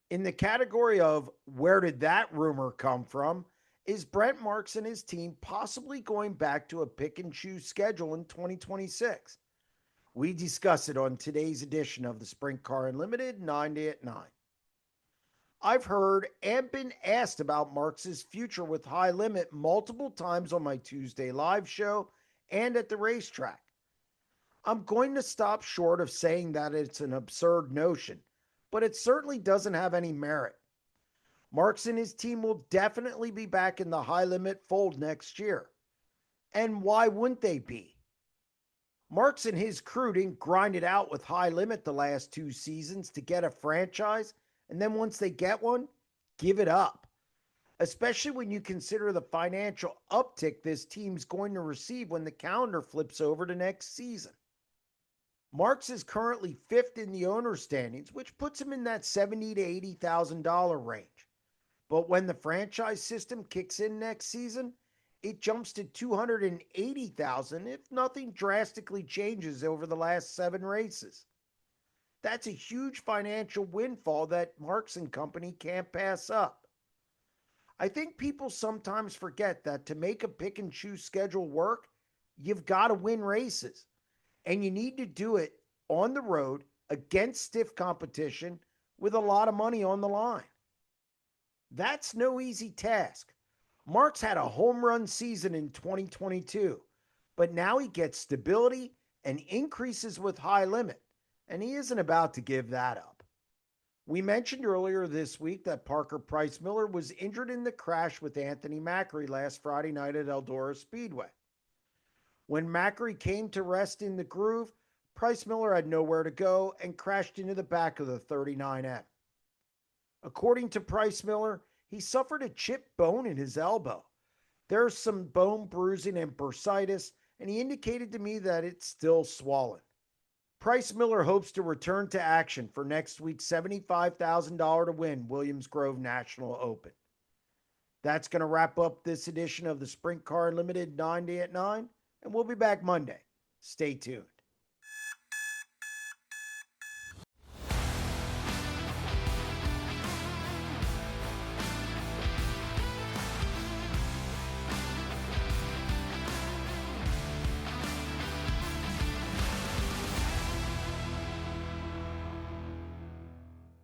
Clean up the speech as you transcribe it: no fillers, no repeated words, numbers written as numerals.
In the category of where did that rumor come from, is Brent Marks and his team possibly going back to a pick and choose schedule in 2026? We discuss it on today's edition of the Sprint Car Unlimited 90 at 9. I've heard and been asked about Marks's future with High Limit multiple times on my Tuesday live show and at the racetrack. I'm going to stop short of saying that it's an absurd notion, but it certainly doesn't have any merit. Marks and his team will definitely be back in the High Limit fold next year. And why wouldn't they be? Marks and his crew didn't grind it out with High Limit the last two seasons to get a franchise, and then once they get one, give it up. Especially when you consider the financial uptick this team's going to receive when the calendar flips over to next season. Marks is currently fifth in the owner standings, which puts him in that $70,000 to $80,000 range. But when the franchise system kicks in next season, it jumps to $280,000 if nothing drastically changes over the last 7 races. That's a huge financial windfall that Marks and company can't pass up. I think people sometimes forget that to make a pick and choose schedule work, you've got to win races. And you need to do it on the road against stiff competition with a lot of money on the line. That's no easy task. Marks had a home run season in 2022, but now he gets stability and increases with High Limit, and he isn't about to give that up. We mentioned earlier this week that Parker Price Miller was injured in the crash with Anthony Macri last Friday night at Eldora Speedway. When Macri came to rest in the groove, Price Miller had nowhere to go and crashed into the back of the 39M. According to Price Miller, he suffered a chipped bone in his elbow. There's some bone bruising and bursitis, and he indicated to me that it's still swollen. Price Miller hopes to return to action for next week's $75,000 to win Williams Grove National Open. That's going to wrap up this edition of the Sprint Car Unlimited 90 at 9, and we'll be back Monday. Stay tuned.